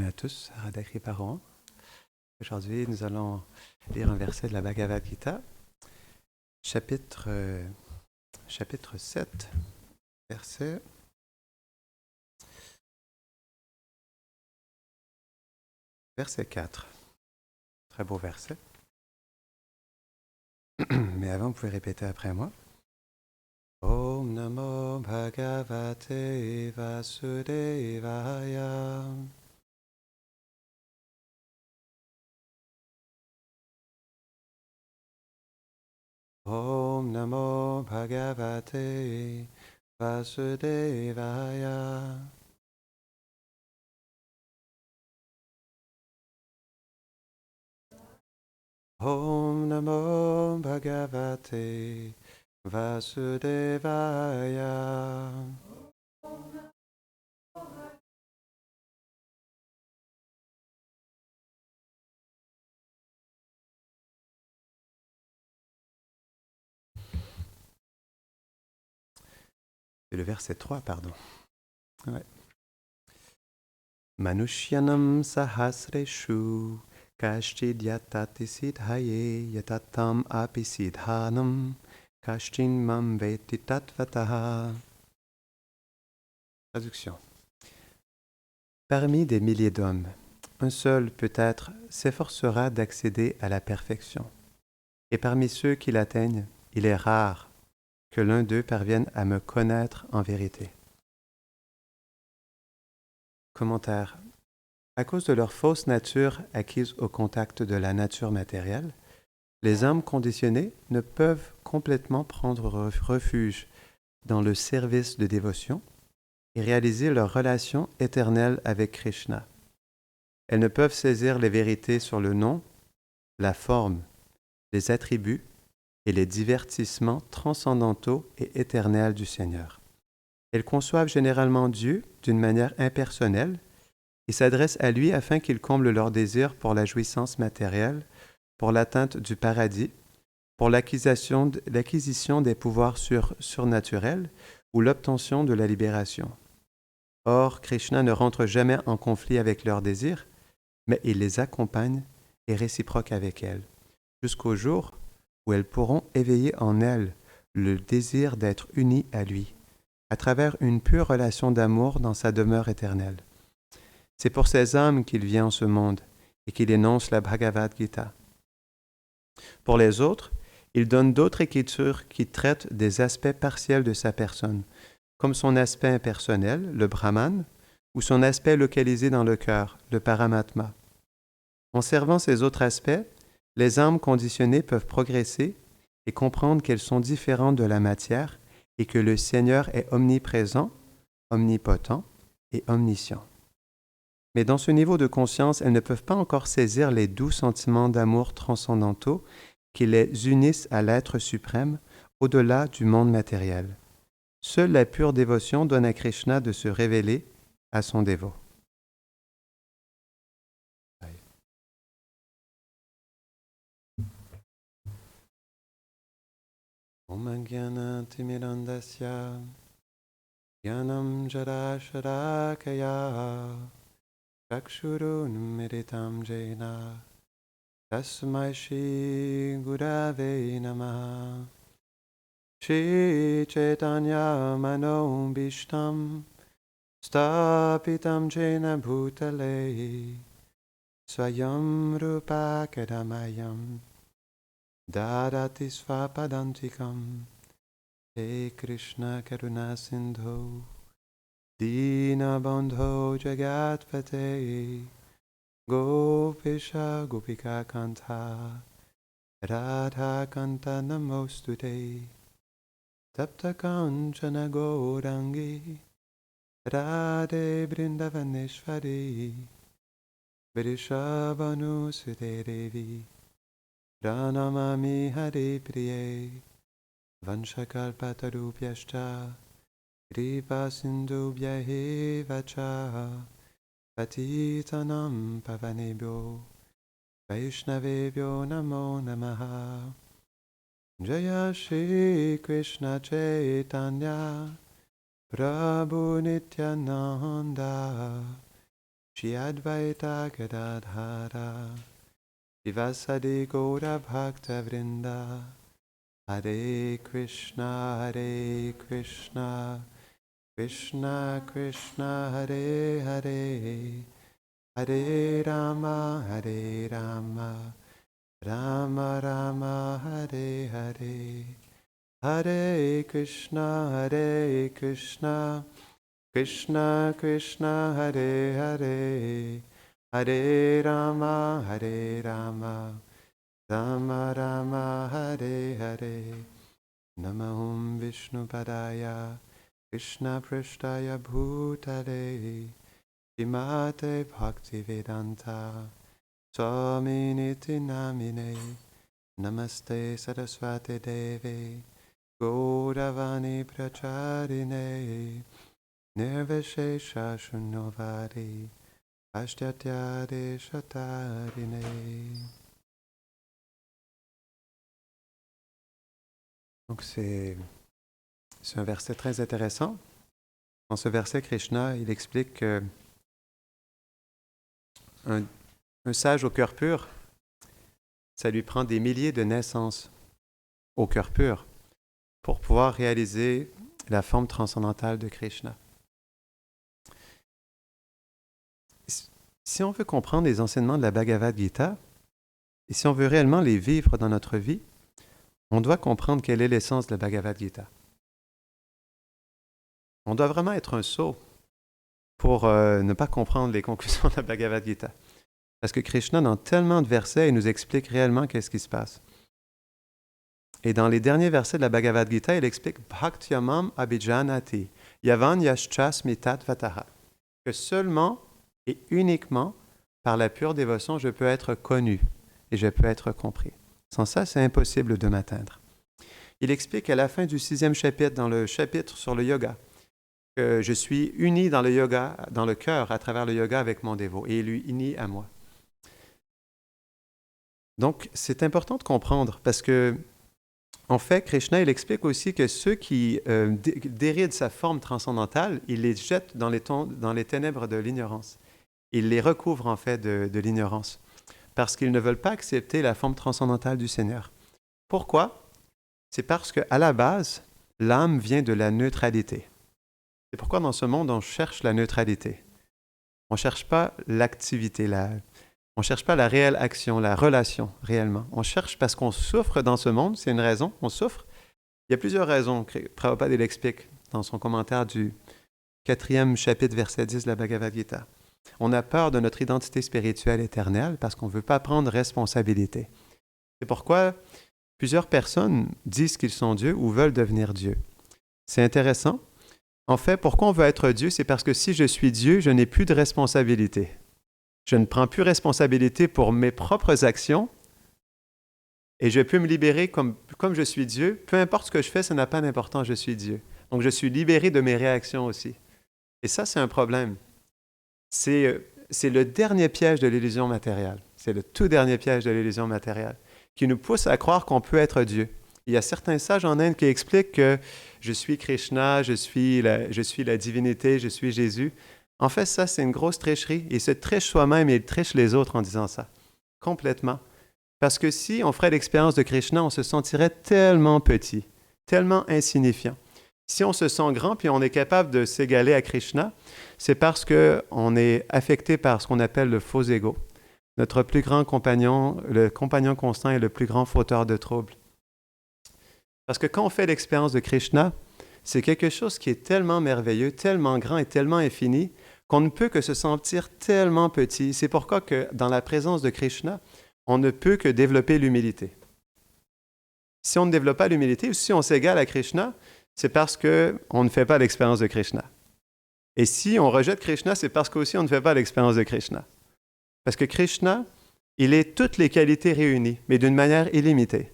à tous, Radha Kriparan. Aujourd'hui, nous allons lire un verset de la Bhagavad Gita, chapitre 7, verset 4. Très beau verset. Mais avant, vous pouvez répéter après moi. Om Namo Bhagavate Vasudevaya. Om Namo Bhagavate Vasudevaya. Om Namo Bhagavate Vasudevaya. C'est le verset 3, pardon. Ouais. Manushyanam sahasreshu kashchid yatati siddhaye yatatam api siddhanam kashchin mam veti tatvataha. Traduction. Parmi des milliers d'hommes, un seul peut-être s'efforcera d'accéder à la perfection. Et parmi ceux qui l'atteignent, il est rare que l'un d'eux parvienne à me connaître en vérité. Commentaire. À cause de leur fausse nature acquise au contact de la nature matérielle, les âmes conditionnées ne peuvent complètement prendre refuge dans le service de dévotion et réaliser leur relation éternelle avec Krishna. Elles ne peuvent saisir les vérités sur le nom, la forme, les attributs et les divertissements transcendantaux et éternels du Seigneur. Elles conçoivent généralement Dieu d'une manière impersonnelle et s'adressent à lui afin qu'il comble leurs désirs pour la jouissance matérielle, pour l'atteinte du paradis, pour l'acquisition des pouvoirs surnaturels ou l'obtention de la libération. Or, Krishna ne rentre jamais en conflit avec leurs désirs, mais il les accompagne et réciproque avec elles, jusqu'au jour où elles pourront éveiller en elles le désir d'être unies à lui, à travers une pure relation d'amour dans sa demeure éternelle. C'est pour ces âmes qu'il vient en ce monde et qu'il énonce la Bhagavad Gita. Pour les autres, il donne d'autres écritures qui traitent des aspects partiels de sa personne, comme son aspect impersonnel, le Brahman, ou son aspect localisé dans le cœur, le Paramatma. En servant ces autres aspects, les âmes conditionnées peuvent progresser et comprendre qu'elles sont différentes de la matière et que le Seigneur est omniprésent, omnipotent et omniscient. Mais dans ce niveau de conscience, elles ne peuvent pas encore saisir les doux sentiments d'amour transcendantaux qui les unissent à l'être suprême au-delà du monde matériel. Seule la pure dévotion donne à Krishna de se révéler à son dévot. Om Jnana Timirandasya Jnanam Jadasharakaya Chakshurunmiritam Jena Tasmai Shri Gurave Namaha Shri Chaitanya Mano Bhishtam Stapitam Jena Bhutale Swayam Rupa Kadamayam Dadati Svapadantikam He Krishna Karuna Sindho Dina Bandho Jagatpate Gopisha Gopika Kanta Radha Kanta Namostute Tapta Kanchana Gaurangi Radhe Brindavaneshwari Vrishabhanusute Devi Pranamami Hare Priye Vanshakalpatarubhyashta Kripa Sindhubhyahe Vacha Patitanam Pavanebhyo Vaishnavebhyo Namo Namaha Jaya Shri Krishna Chaitanya Prabhu Nityananda Shri Advaita Gadadhara Shivasadi Gaura Bhakta Vrinda Hare Krishna Krishna Krishna Hare Hare Hare Rama Rama Rama Hare Hare Hare Krishna Krishna Krishna Hare Hare Hare Rama Rama Rama Hare Hare Namahum Vishnu Padaya Krishna Prishtaya Bhutale Shrimate Bhaktivedanta Swaminiti Namine Namaste Saraswati Deve Gauravani Pracharine Nirvishesha Shunyavadi Ashtatyade Shatarine. Donc c'est un verset très intéressant. Dans ce verset, Krishna, il explique que un sage au cœur pur, ça lui prend des milliers de naissances au cœur pur pour pouvoir réaliser la forme transcendantale de Krishna. Si on veut comprendre les enseignements de la Bhagavad Gita, et si on veut réellement les vivre dans notre vie, on doit comprendre quelle est l'essence de la Bhagavad Gita. On doit vraiment être un sot pour ne pas comprendre les conclusions de la Bhagavad Gita. Parce que Krishna, dans tellement de versets, il nous explique réellement qu'est-ce qui se passe. Et dans les derniers versets de la Bhagavad Gita, il explique « Bhaktyamam abhijanati yavan yaschasmi tatvataha » que seulement et uniquement par la pure dévotion, je peux être connu et je peux être compris. Sans ça, c'est impossible de m'atteindre. Il explique à la fin du 6e chapitre, dans le chapitre sur le yoga, que je suis uni dans le yoga, dans le cœur, à travers le yoga avec mon dévot, et il lui unit à moi. Donc, c'est important de comprendre, parce que, en fait, Krishna, il explique aussi que ceux qui dérident sa forme transcendantale, il les jette dans les ténèbres de l'ignorance. Il les recouvre, en fait, de l'ignorance, parce qu'ils ne veulent pas accepter la forme transcendantale du Seigneur. Pourquoi? C'est parce qu'à la base, l'âme vient de la neutralité. C'est pourquoi dans ce monde, on cherche la neutralité. On ne cherche pas l'activité, on ne cherche pas la réelle action, la relation, réellement. On cherche parce qu'on souffre dans ce monde, c'est une raison, on souffre. Il y a plusieurs raisons. Prabhupada l'explique dans son commentaire du 4e chapitre, verset 10 de la Bhagavad Gita. On a peur de notre identité spirituelle éternelle parce qu'on ne veut pas prendre responsabilité. C'est pourquoi plusieurs personnes disent qu'ils sont Dieu ou veulent devenir Dieu. C'est intéressant. En fait, pourquoi on veut être Dieu? C'est parce que si je suis Dieu, je n'ai plus de responsabilité. Je ne prends plus responsabilité pour mes propres actions et je peux me libérer comme je suis Dieu. Peu importe ce que je fais, ça n'a pas d'importance, je suis Dieu. Donc, je suis libéré de mes réactions aussi. Et ça, c'est un problème. C'est le dernier piège de l'illusion matérielle. C'est le tout dernier piège de l'illusion matérielle qui nous pousse à croire qu'on peut être Dieu. Il y a certains sages en Inde qui expliquent que je suis Krishna, je suis la divinité, je suis Jésus. En fait, ça, c'est une grosse tricherie. Il se triche soi-même et il triche les autres en disant ça. Complètement. Parce que si on ferait l'expérience de Krishna, on se sentirait tellement petit, tellement insignifiant. Si on se sent grand puis on est capable de s'égaler à Krishna, c'est parce qu'on est affecté par ce qu'on appelle le faux ego. Notre plus grand compagnon, le compagnon constant est le plus grand fauteur de troubles. Parce que quand on fait l'expérience de Krishna, c'est quelque chose qui est tellement merveilleux, tellement grand et tellement infini qu'on ne peut que se sentir tellement petit. C'est pourquoi que dans la présence de Krishna, on ne peut que développer l'humilité. Si on ne développe pas l'humilité ou si on s'égale à Krishna, c'est parce qu'on ne fait pas l'expérience de Krishna. Et si on rejette Krishna, c'est parce qu'aussi on ne fait pas l'expérience de Krishna. Parce que Krishna, il est toutes les qualités réunies, mais d'une manière illimitée.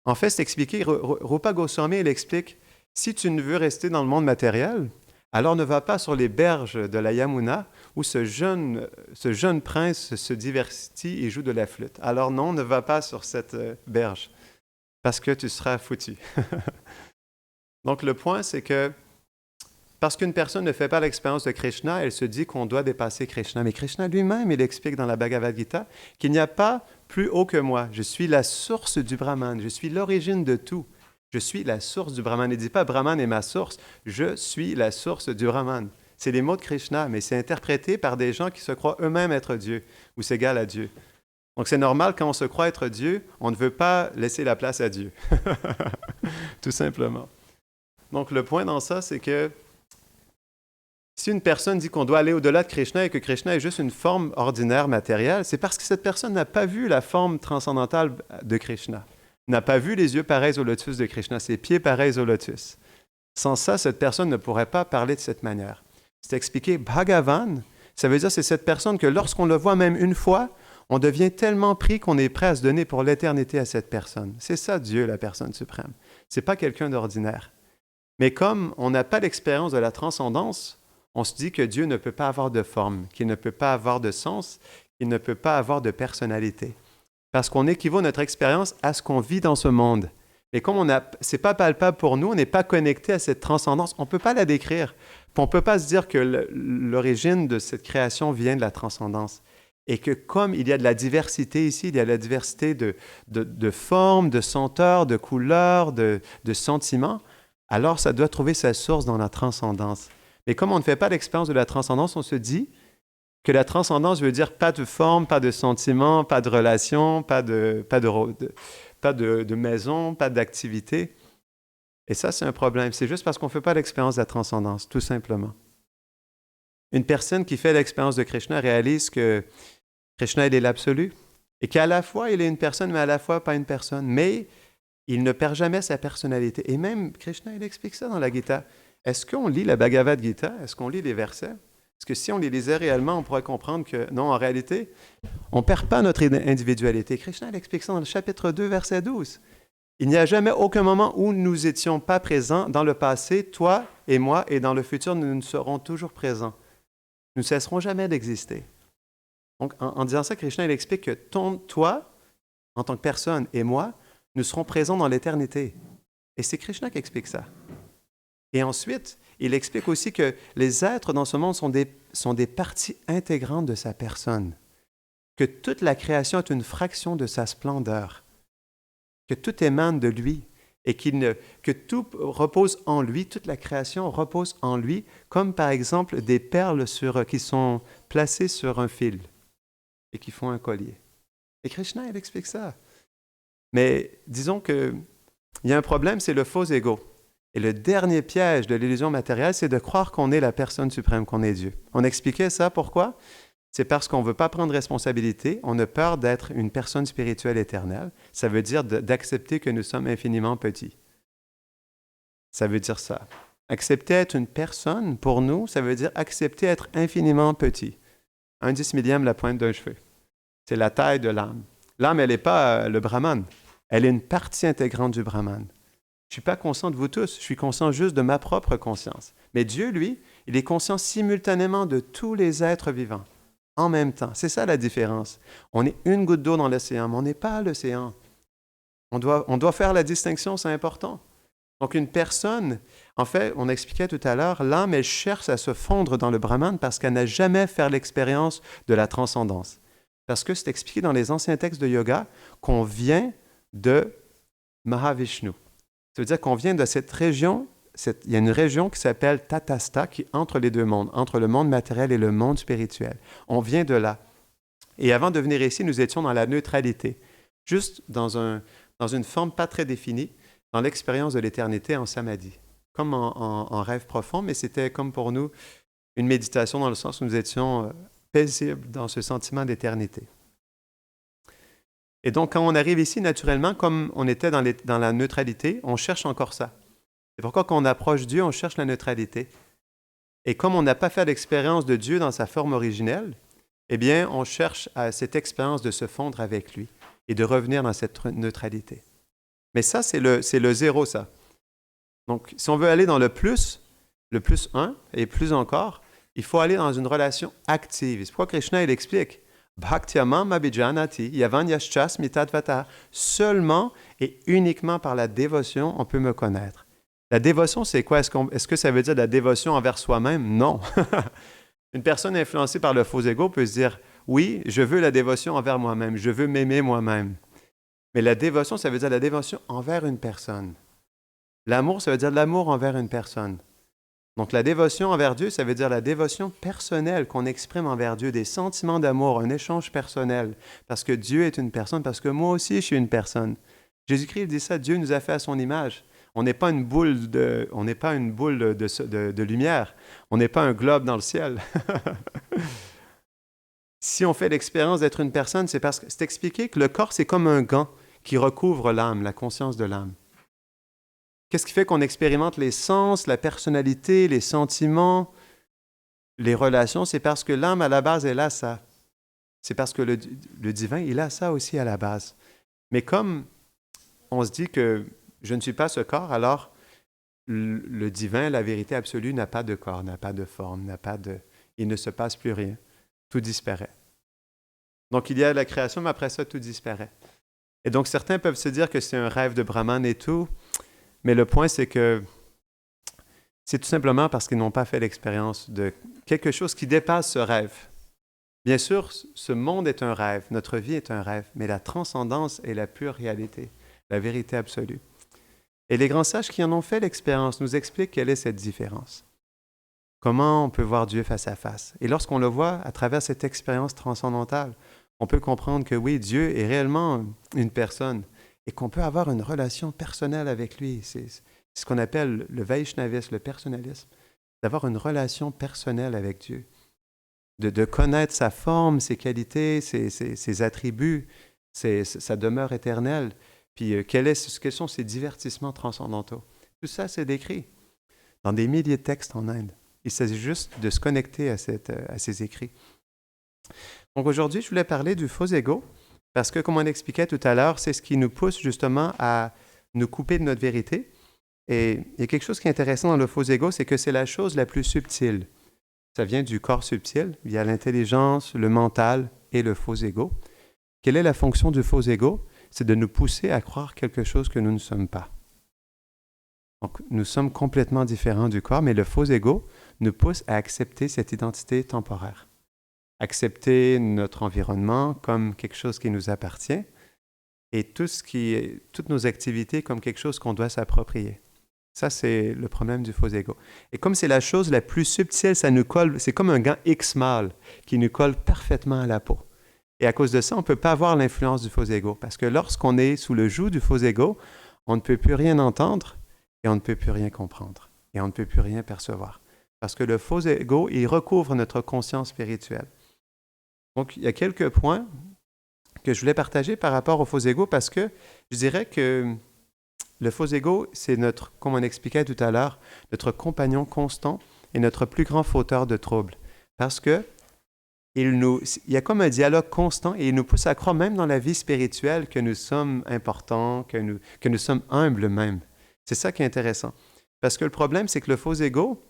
En fait, c'est expliqué, Rupa Goswami, il explique, si tu ne veux rester dans le monde matériel, alors ne va pas sur les berges de la Yamuna où ce jeune prince se divertit et joue de la flûte. Alors non, ne va pas sur cette berge, parce que tu seras foutu. Donc le point, c'est que Parce qu'une personne ne fait pas l'expérience de Krishna, elle se dit qu'on doit dépasser Krishna. Mais Krishna lui-même, il explique dans la Bhagavad Gita qu'il n'y a pas plus haut que moi. Je suis la source du Brahman. Je suis l'origine de tout. Je suis la source du Brahman. Il ne dit pas Brahman est ma source. Je suis la source du Brahman. C'est les mots de Krishna, mais c'est interprété par des gens qui se croient eux-mêmes être Dieu ou s'égalent à Dieu. Donc c'est normal, quand on se croit être Dieu, on ne veut pas laisser la place à Dieu. Tout simplement. Donc le point dans ça, c'est que si une personne dit qu'on doit aller au-delà de Krishna et que Krishna est juste une forme ordinaire matérielle, c'est parce que cette personne n'a pas vu la forme transcendantale de Krishna, n'a pas vu les yeux pareils au lotus de Krishna, ses pieds pareils au lotus. Sans ça, cette personne ne pourrait pas parler de cette manière. C'est expliqué, Bhagavan, ça veut dire que c'est cette personne que lorsqu'on le voit même une fois, on devient tellement pris qu'on est prêt à se donner pour l'éternité à cette personne. C'est ça Dieu, la personne suprême. Ce n'est pas quelqu'un d'ordinaire. Mais comme on n'a pas l'expérience de la transcendance, on se dit que Dieu ne peut pas avoir de forme, qu'il ne peut pas avoir de sens, qu'il ne peut pas avoir de personnalité. Parce qu'on équivaut notre expérience à ce qu'on vit dans ce monde. Et comme ce n'est pas palpable pour nous, on n'est pas connecté à cette transcendance, on ne peut pas la décrire. Puis on ne peut pas se dire que l'origine de cette création vient de la transcendance. Et que comme il y a de la diversité ici, il y a de la diversité de formes, de senteurs, de couleurs, de sentiments, alors ça doit trouver sa source dans la transcendance. Mais comme on ne fait pas l'expérience de la transcendance, on se dit que la transcendance veut dire pas de forme, pas de sentiment, pas de relation, pas de maison, pas d'activité. Et ça, c'est un problème. C'est juste parce qu'on ne fait pas l'expérience de la transcendance, tout simplement. Une personne qui fait l'expérience de Krishna réalise que Krishna, il est l'absolu et qu'à la fois, il est une personne, mais à la fois pas une personne. Mais il ne perd jamais sa personnalité. Et même Krishna, il explique ça dans la Gita. Est-ce qu'on lit la Bhagavad Gita? Est-ce qu'on lit les versets? Parce que si on les lisait réellement, on pourrait comprendre que non, en réalité, on ne perd pas notre individualité. Krishna il explique ça dans le chapitre 2, verset 12. Il n'y a jamais aucun moment où nous n'étions pas présents dans le passé, toi et moi, et dans le futur, nous serons toujours présents. Nous ne cesserons jamais d'exister. Donc, en disant ça, Krishna il explique que toi, en tant que personne, et moi, nous serons présents dans l'éternité. Et c'est Krishna qui explique ça. Et ensuite, il explique aussi que les êtres dans ce monde sont des parties intégrantes de sa personne, que toute la création est une fraction de sa splendeur, que tout émane de lui et que tout repose en lui, toute la création repose en lui, comme par exemple des perles qui sont placées sur un fil et qui font un collier. Et Krishna, il explique ça. Mais disons qu'il y a un problème, c'est le faux ego. Et le dernier piège de l'illusion matérielle, c'est de croire qu'on est la personne suprême, qu'on est Dieu. On expliquait ça, pourquoi? C'est parce qu'on ne veut pas prendre responsabilité, on a peur d'être une personne spirituelle éternelle. Ça veut dire d'accepter que nous sommes infiniment petits. Ça veut dire ça. Accepter être une personne, pour nous, ça veut dire accepter être infiniment petit. 1/10 la pointe d'un cheveu. C'est la taille de l'âme. L'âme, elle n'est pas le Brahman. Elle est une partie intégrante du Brahman. Je ne suis pas conscient de vous tous, je suis conscient juste de ma propre conscience. Mais Dieu, lui, il est conscient simultanément de tous les êtres vivants, en même temps. C'est ça la différence. On est une goutte d'eau dans l'océan, mais on n'est pas l'océan. On doit faire la distinction, c'est important. Donc une personne, en fait, on expliquait tout à l'heure, l'âme, elle cherche à se fondre dans le Brahman parce qu'elle n'a jamais fait l'expérience de la transcendance. Parce que c'est expliqué dans les anciens textes de yoga qu'on vient de Mahavishnu. Ça veut dire qu'on vient de cette région, il y a une région qui s'appelle Tatastha, qui est entre les deux mondes, entre le monde matériel et le monde spirituel. On vient de là. Et avant de venir ici, nous étions dans la neutralité, juste dans une forme pas très définie, dans l'expérience de l'éternité en samadhi, comme en rêve profond, mais c'était comme pour nous une méditation dans le sens où nous étions paisibles dans ce sentiment d'éternité. Et donc, quand on arrive ici, naturellement, comme on était dans la neutralité, on cherche encore ça. C'est pourquoi quand on approche Dieu, on cherche la neutralité. Et comme on n'a pas fait l'expérience de Dieu dans sa forme originelle, eh bien, on cherche à cette expérience de se fondre avec lui et de revenir dans cette neutralité. Mais ça, c'est le zéro, ça. Donc, si on veut aller dans le plus 1 et plus encore, il faut aller dans une relation active. Et c'est pourquoi Krishna, il explique Bhaktyamam abhijanati yavanyaschas mitadvata. Seulement et uniquement par la dévotion, on peut me connaître. La dévotion, c'est quoi? Est-ce que ça veut dire de la dévotion envers soi-même? Non. Une personne influencée par le faux ego peut se dire, oui, je veux la dévotion envers moi-même, je veux m'aimer moi-même. Mais la dévotion, ça veut dire la dévotion envers une personne. L'amour, ça veut dire l'amour envers une personne. Donc la dévotion envers Dieu, ça veut dire la dévotion personnelle qu'on exprime envers Dieu, des sentiments d'amour, un échange personnel, parce que Dieu est une personne, parce que moi aussi je suis une personne. Jésus-Christ dit ça, Dieu nous a fait à son image. On n'est pas une boule de lumière, on n'est pas un globe dans le ciel. Si on fait l'expérience d'être une personne, c'est parce que c'est expliqué que le corps, c'est comme un gant qui recouvre l'âme, la conscience de l'âme. Qu'est-ce qui fait qu'on expérimente les sens, la personnalité, les sentiments, les relations? C'est parce que l'âme, à la base, elle a ça. C'est parce que le divin, il a ça aussi à la base. Mais comme on se dit que je ne suis pas ce corps, alors le divin, la vérité absolue, n'a pas de corps, n'a pas de forme, il ne se passe plus rien. Tout disparaît. Donc il y a la création, mais après ça, tout disparaît. Et donc certains peuvent se dire que c'est un rêve de Brahman et tout, mais le point, c'est que c'est tout simplement parce qu'ils n'ont pas fait l'expérience de quelque chose qui dépasse ce rêve. Bien sûr, ce monde est un rêve, notre vie est un rêve, mais la transcendance est la pure réalité, la vérité absolue. Et les grands sages qui en ont fait l'expérience nous expliquent quelle est cette différence. Comment on peut voir Dieu face à face. Et lorsqu'on le voit à travers cette expérience transcendantale, on peut comprendre que oui, Dieu est réellement une personne et qu'on peut avoir une relation personnelle avec lui. C'est ce qu'on appelle le Vaishnavisme, le personnalisme, d'avoir une relation personnelle avec Dieu, de connaître sa forme, ses qualités, ses attributs, sa demeure éternelle, puis quels sont ses divertissements transcendantaux. Tout ça, c'est décrit dans des milliers de textes en Inde. Il s'agit juste de se connecter à ces écrits. Donc aujourd'hui, je voulais parler du faux ego, parce que, comme on expliquait tout à l'heure, c'est ce qui nous pousse justement à nous couper de notre vérité. Et il y a quelque chose qui est intéressant dans le faux ego, c'est que c'est la chose la plus subtile. Ça vient du corps subtil, via l'intelligence, le mental et le faux ego. Quelle est la fonction du faux ego? C'est de nous pousser à croire quelque chose que nous ne sommes pas. Donc, nous sommes complètement différents du corps, mais le faux ego nous pousse à accepter cette identité temporaire. Accepter notre environnement comme quelque chose qui nous appartient et toutes nos activités comme quelque chose qu'on doit s'approprier. Ça, c'est le problème du faux ego. Et comme c'est la chose la plus subtile, ça nous colle, c'est comme un gant X-mâle qui nous colle parfaitement à la peau. Et à cause de ça, on ne peut pas avoir l'influence du faux ego. Parce que lorsqu'on est sous le joug du faux ego, on ne peut plus rien entendre et on ne peut plus rien comprendre. Et on ne peut plus rien percevoir. Parce que le faux ego, il recouvre notre conscience spirituelle. Donc, il y a quelques points que je voulais partager par rapport au faux ego parce que je dirais que le faux ego, c'est comme on expliquait tout à l'heure, notre compagnon constant et notre plus grand fauteur de troubles. Parce que il y a comme un dialogue constant et il nous pousse à croire même dans la vie spirituelle que nous sommes importants, que nous sommes humbles même. C'est ça qui est intéressant. Parce que le problème, c'est que le faux ego,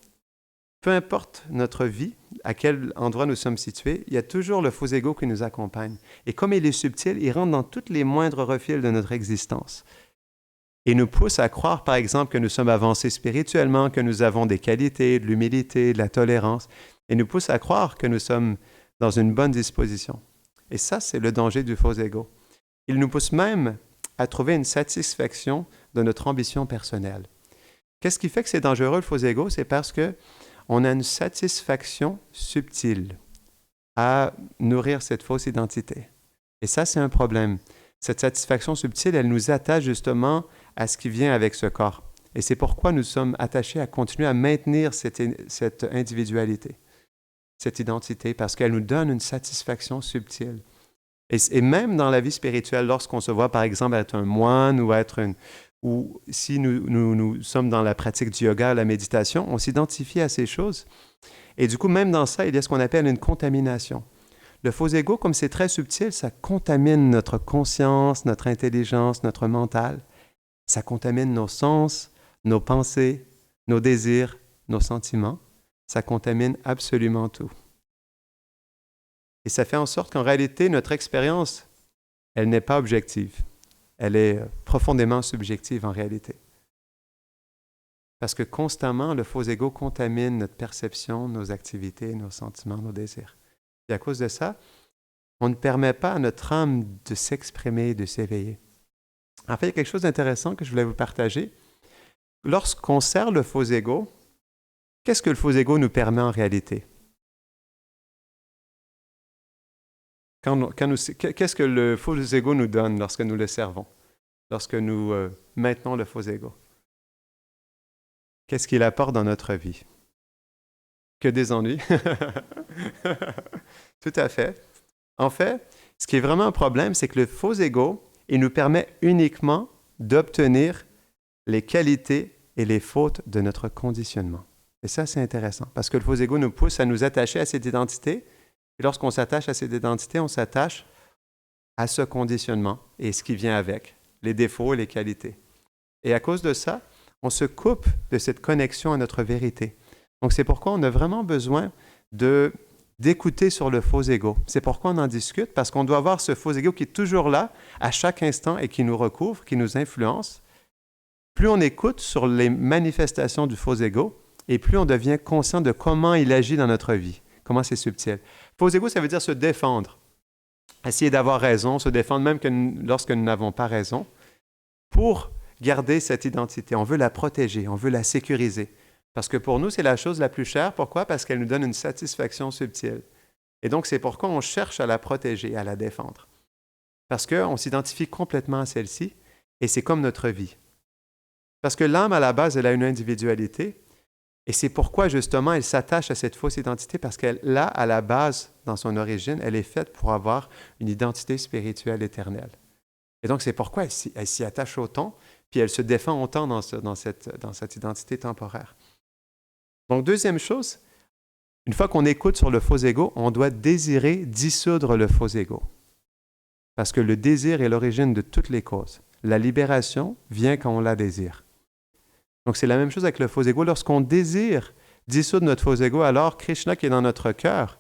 peu importe notre vie, à quel endroit nous sommes situés, il y a toujours le faux ego qui nous accompagne. Et comme il est subtil, il rentre dans tous les moindres refils de notre existence. Et nous pousse à croire, par exemple, que nous sommes avancés spirituellement, que nous avons des qualités, de l'humilité, de la tolérance. Et nous pousse à croire que nous sommes dans une bonne disposition. Et ça, c'est le danger du faux ego. Il nous pousse même à trouver une satisfaction de notre ambition personnelle. Qu'est-ce qui fait que c'est dangereux, le faux ego? C'est parce que on a une satisfaction subtile à nourrir cette fausse identité. Et ça, c'est un problème. Cette satisfaction subtile, elle nous attache justement à ce qui vient avec ce corps. Et c'est pourquoi nous sommes attachés à continuer à maintenir cette individualité, cette identité, parce qu'elle nous donne une satisfaction subtile. Et même dans la vie spirituelle, lorsqu'on se voit, par exemple, être un moine ou si nous sommes dans la pratique du yoga, la méditation, on s'identifie à ces choses. Et du coup, même dans ça, il y a ce qu'on appelle une contamination. Le faux ego, comme c'est très subtil, ça contamine notre conscience, notre intelligence, notre mental. Ça contamine nos sens, nos pensées, nos désirs, nos sentiments. Ça contamine absolument tout. Et ça fait en sorte qu'en réalité, notre expérience, elle n'est pas objective. Elle est profondément subjective en réalité. Parce que constamment, le faux ego contamine notre perception, nos activités, nos sentiments, nos désirs. Et à cause de ça, on ne permet pas à notre âme de s'exprimer, de s'éveiller. En fait, il y a quelque chose d'intéressant que je voulais vous partager. Lorsqu'on sert le faux ego, qu'est-ce que le faux ego nous permet en réalité? Qu'est-ce que le faux ego nous donne lorsque nous le servons, lorsque nous maintenons le faux ego? Qu'est-ce qu'il apporte dans notre vie? Que des ennuis. Tout à fait. En fait, ce qui est vraiment un problème, c'est que le faux ego, il nous permet uniquement d'obtenir les qualités et les fautes de notre conditionnement. Et ça, c'est intéressant, parce que le faux ego nous pousse à nous attacher à cette identité. Et lorsqu'on s'attache à cette identité, on s'attache à ce conditionnement et ce qui vient avec, les défauts et les qualités. Et à cause de ça, on se coupe de cette connexion à notre vérité. Donc, c'est pourquoi on a vraiment besoin d'écouter sur le faux ego. C'est pourquoi on en discute, parce qu'on doit avoir ce faux ego qui est toujours là, à chaque instant, et qui nous recouvre, qui nous influence. Plus on écoute sur les manifestations du faux ego, et plus on devient conscient de comment il agit dans notre vie, comment c'est subtil. Faux ego, ça veut dire se défendre, essayer d'avoir raison, se défendre même lorsque nous n'avons pas raison, pour garder cette identité. On veut la protéger, on veut la sécuriser. Parce que pour nous, c'est la chose la plus chère. Pourquoi? Parce qu'elle nous donne une satisfaction subtile. Et donc, c'est pourquoi on cherche à la protéger, à la défendre. Parce qu'on s'identifie complètement à celle-ci, et c'est comme notre vie. Parce que l'âme, à la base, elle a une individualité, et c'est pourquoi, justement, elle s'attache à cette fausse identité, parce qu'elle, là, à la base, dans son origine, elle est faite pour avoir une identité spirituelle éternelle. Et donc, c'est pourquoi elle s'y attache autant, puis elle se défend autant dans cette identité temporaire. Donc, deuxième chose, une fois qu'on écoute sur le faux ego, on doit désirer dissoudre le faux ego. Parce que le désir est l'origine de toutes les causes. La libération vient quand on la désire. Donc, c'est la même chose avec le faux ego. Lorsqu'on désire dissoudre notre faux ego, alors Krishna qui est dans notre cœur,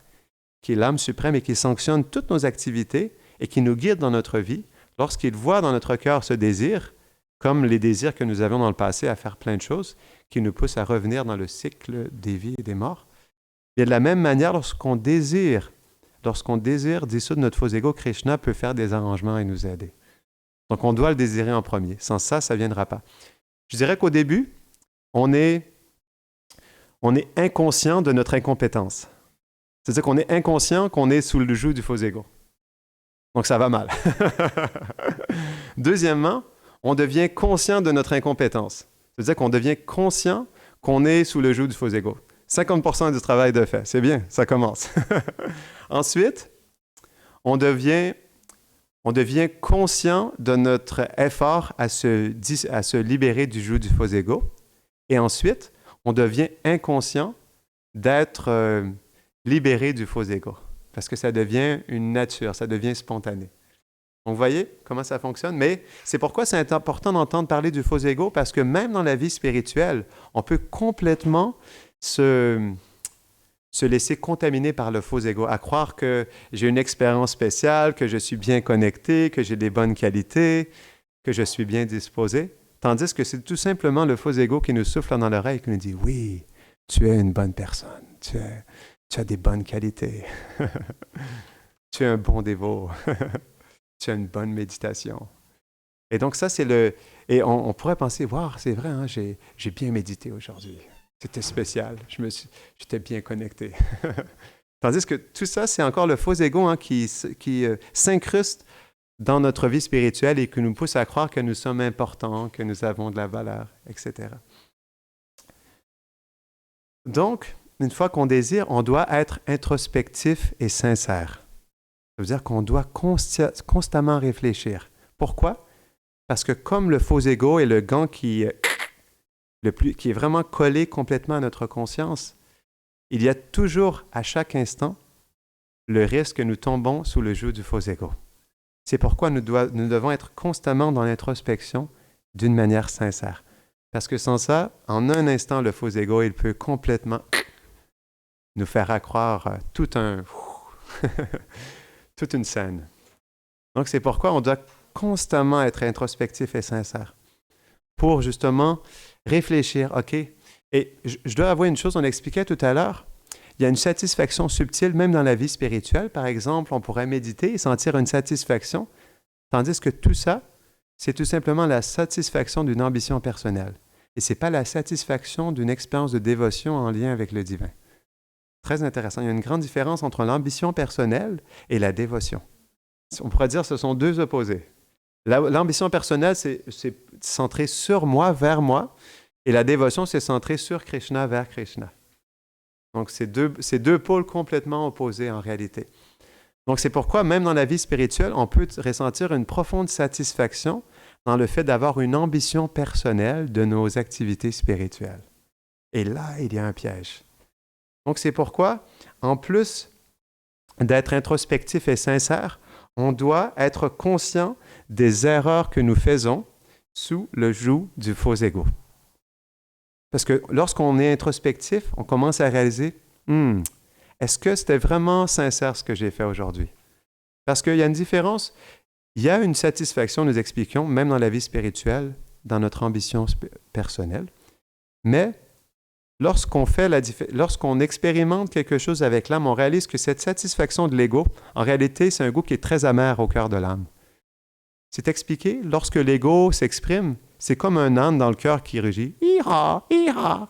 qui est l'âme suprême et qui sanctionne toutes nos activités et qui nous guide dans notre vie, lorsqu'il voit dans notre cœur ce désir, comme les désirs que nous avions dans le passé à faire plein de choses, qui nous poussent à revenir dans le cycle des vies et des morts. Et de la même manière, lorsqu'on désire dissoudre notre faux ego, Krishna peut faire des arrangements et nous aider. Donc, on doit le désirer en premier. Sans ça, ça ne viendra pas. Je dirais qu'au début, on est inconscient de notre incompétence. C'est-à-dire qu'on est inconscient qu'on est sous le joug du faux ego. Donc, ça va mal. Deuxièmement, on devient conscient de notre incompétence. C'est-à-dire qu'on devient conscient qu'on est sous le joug du faux ego. 50% du travail de fait. C'est bien, ça commence. Ensuite, on devient conscient de notre effort à se libérer du joug du faux ego. Et ensuite, on devient inconscient d'être libéré du faux ego. Parce que ça devient une nature, ça devient spontané. Donc, vous voyez comment ça fonctionne? Mais c'est pourquoi c'est important d'entendre parler du faux ego, parce que même dans la vie spirituelle, on peut complètement se laisser contaminer par le faux ego, à croire que j'ai une expérience spéciale, que je suis bien connecté, que j'ai des bonnes qualités, que je suis bien disposé, tandis que c'est tout simplement le faux ego qui nous souffle dans l'oreille et qui nous dit « Oui, tu es une bonne personne, tu as des bonnes qualités, tu es un bon dévot. » Tu as une bonne méditation. Et donc ça, c'est le... Et on pourrait penser, wow, c'est vrai, hein, j'ai bien médité aujourd'hui. C'était spécial. J'étais bien connecté. Tandis que tout ça, c'est encore le faux ego hein, qui s'incruste dans notre vie spirituelle et qui nous pousse à croire que nous sommes importants, que nous avons de la valeur, etc. Donc, une fois qu'on désire, on doit être introspectif et sincère. Ça veut dire qu'on doit constamment réfléchir. Pourquoi? Parce que comme le faux ego est le gant qui est vraiment collé complètement à notre conscience, il y a toujours, à chaque instant, le risque que nous tombons sous le joug du faux ego. C'est pourquoi nous devons être constamment dans l'introspection d'une manière sincère. Parce que sans ça, en un instant, le faux ego, il peut complètement nous faire accroire toute une scène. Donc, c'est pourquoi on doit constamment être introspectif et sincère pour justement Réfléchir, OK. Et je dois avouer une chose, on expliquait tout à l'heure, il y a une satisfaction subtile même dans la vie spirituelle. Par exemple, on pourrait méditer et sentir une satisfaction, tandis que tout ça, c'est tout simplement la satisfaction d'une ambition personnelle. Et ce n'est pas la satisfaction d'une expérience de dévotion en lien avec le divin. Très intéressant. Il y a une grande différence entre l'ambition personnelle et la dévotion. On pourrait dire que ce sont deux opposés. L'ambition personnelle, c'est centré sur moi, vers moi, et la dévotion, c'est centré sur Krishna, vers Krishna. Donc, c'est deux pôles complètement opposés en réalité. Donc, c'est pourquoi, même dans la vie spirituelle, on peut ressentir une profonde satisfaction dans le fait d'avoir une ambition personnelle de nos activités spirituelles. Et là, il y a un piège. Donc, c'est pourquoi, en plus d'être introspectif et sincère, on doit être conscient des erreurs que nous faisons sous le joug du faux ego. Parce que lorsqu'on est introspectif, on commence à réaliser, est-ce que c'était vraiment sincère ce que j'ai fait aujourd'hui? Parce qu'il y a une différence. Il y a une satisfaction, nous expliquons, même dans la vie spirituelle, dans notre ambition personnelle. Mais lorsqu'on expérimente quelque chose avec l'âme, on réalise que cette satisfaction de l'ego, en réalité, c'est un goût qui est très amer au cœur de l'âme. C'est expliqué, lorsque l'ego s'exprime, c'est comme un âne dans le cœur qui rugit. Ira, ira.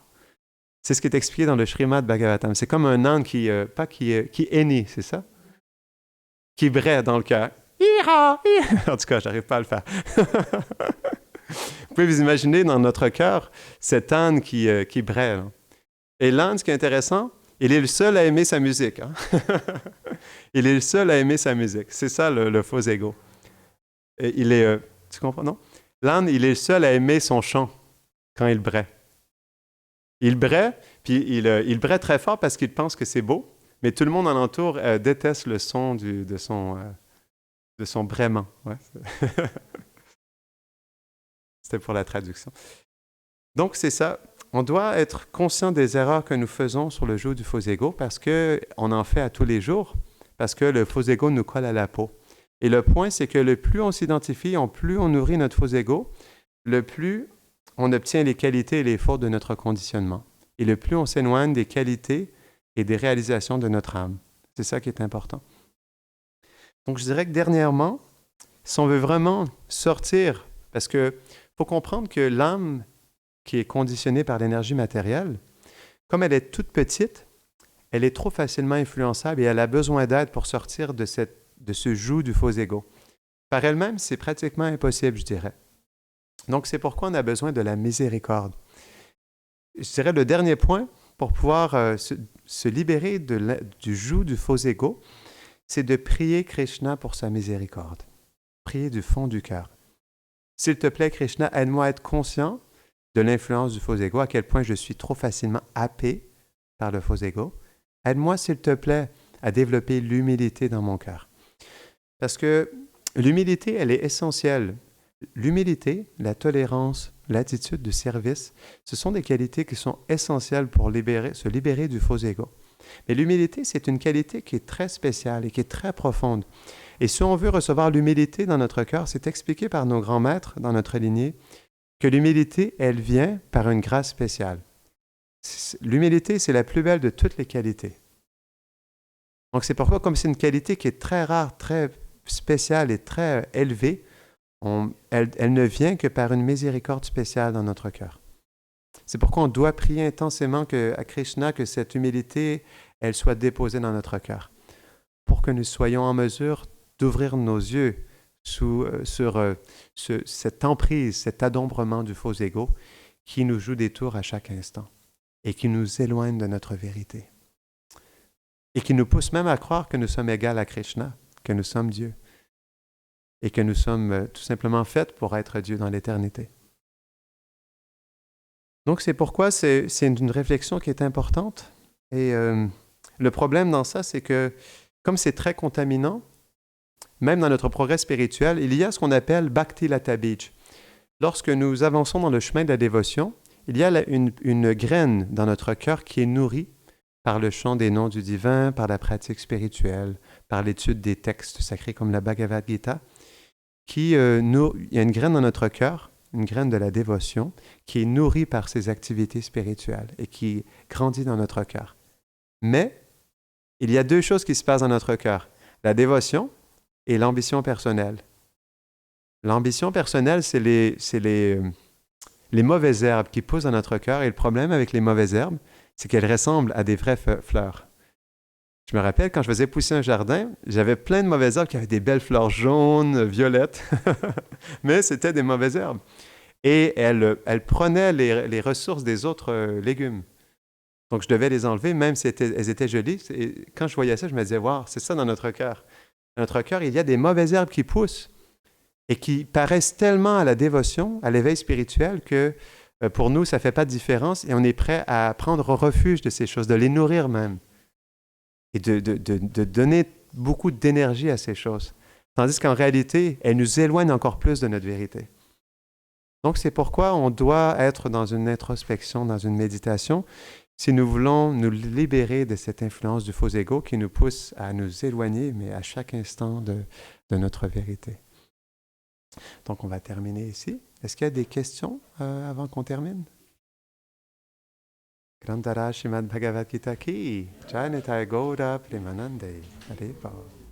C'est ce qui est expliqué dans le Srimad Bhagavatam. C'est comme un âne qui hennit, c'est ça? Qui braie dans le cœur. Ira, ira. En tout cas, je n'arrive pas à le faire. Vous pouvez vous imaginer dans notre cœur cet âne qui braie. Là. Et l'âne, ce qui est intéressant, il est le seul à aimer sa musique. Hein? Il est le seul à aimer sa musique. C'est ça le faux ego. Et tu comprends, non? L'âne, il est le seul à aimer son chant quand il braie. Il braie, puis il braie très fort parce qu'il pense que c'est beau, mais tout le monde alentour déteste le son de son braiement. Ouais. C'était pour la traduction. Donc, c'est ça. On doit être conscient des erreurs que nous faisons sur le joug du faux ego parce qu'on en fait à tous les jours, parce que le faux ego nous colle à la peau. Et le point, c'est que le plus on s'identifie, plus on nourrit notre faux ego, le plus on obtient les qualités et les fautes de notre conditionnement. Et le plus on s'éloigne des qualités et des réalisations de notre âme. C'est ça qui est important. Donc, je dirais que dernièrement, si on veut vraiment sortir, parce que faut comprendre que l'âme qui est conditionnée par l'énergie matérielle, comme elle est toute petite, elle est trop facilement influençable et elle a besoin d'aide pour sortir de ce joug du faux ego. Par elle-même, c'est pratiquement impossible, je dirais. Donc, c'est pourquoi on a besoin de la miséricorde. Je dirais le dernier point pour pouvoir se libérer du joug du faux ego, c'est de prier Krishna pour sa miséricorde. Prier du fond du cœur. S'il te plaît, Krishna, aide-moi à être conscient de l'influence du faux ego, à quel point je suis trop facilement happé par le faux ego. Aide-moi, s'il te plaît, à développer l'humilité dans mon cœur. Parce que l'humilité, elle est essentielle. L'humilité, la tolérance, l'attitude de service, ce sont des qualités qui sont essentielles pour se libérer du faux ego. Mais l'humilité, c'est une qualité qui est très spéciale et qui est très profonde. Et si on veut recevoir l'humilité dans notre cœur, c'est expliqué par nos grands maîtres dans notre lignée que l'humilité, elle vient par une grâce spéciale. L'humilité, c'est la plus belle de toutes les qualités. Donc c'est pourquoi, comme c'est une qualité qui est très rare, très spéciale et très élevée, elle ne vient que par une miséricorde spéciale dans notre cœur. C'est pourquoi on doit prier intensément à Krishna que cette humilité, elle soit déposée dans notre cœur, pour que nous soyons en mesure d'ouvrir nos yeux sur cette emprise, cet adombrement du faux ego qui nous joue des tours à chaque instant et qui nous éloigne de notre vérité et qui nous pousse même à croire que nous sommes égaux à Krishna, que nous sommes Dieu et que nous sommes tout simplement faits pour être Dieu dans l'éternité. Donc, c'est pourquoi c'est une réflexion qui est importante. Et le problème dans ça, c'est que comme c'est très contaminant, même dans notre progrès spirituel, il y a ce qu'on appelle Bhakti Lata Bij. Lorsque nous avançons dans le chemin de la dévotion, il y a une graine dans notre cœur qui est nourrie par le chant des noms du divin, par la pratique spirituelle, par l'étude des textes sacrés comme la Bhagavad Gita, il y a une graine dans notre cœur une graine de la dévotion qui est nourrie par ces activités spirituelles et qui grandit dans notre cœur. Mais il y a deux choses qui se passent dans notre cœur, la dévotion et l'ambition personnelle. L'ambition personnelle, c'est les mauvaises herbes qui poussent dans notre cœur. Et le problème avec les mauvaises herbes, c'est qu'elles ressemblent à des vraies fleurs. Je me rappelle, quand je faisais pousser un jardin, j'avais plein de mauvaises herbes qui avaient des belles fleurs jaunes, violettes, mais c'était des mauvaises herbes. Et elles prenaient les ressources des autres légumes. Donc, je devais les enlever, même si elles étaient jolies. Et quand je voyais ça, je me disais, wow, c'est ça dans notre cœur. Dans notre cœur, il y a des mauvaises herbes qui poussent et qui paraissent tellement à la dévotion, à l'éveil spirituel, que pour nous, ça ne fait pas de différence et on est prêt à prendre refuge de ces choses, de les nourrir même et de donner beaucoup d'énergie à ces choses. Tandis qu'en réalité, elles nous éloignent encore plus de notre vérité. Donc, c'est pourquoi on doit être dans une introspection, dans une méditation, si nous voulons nous libérer de cette influence du faux ego qui nous pousse à nous éloigner, mais à chaque instant de notre vérité. Donc, on va terminer ici. Est-ce qu'il y a des questions avant qu'on termine? Grandara Srimad Bhagavad Gita ki, Jai Nitai Gaura Premanande. Hare Bhava.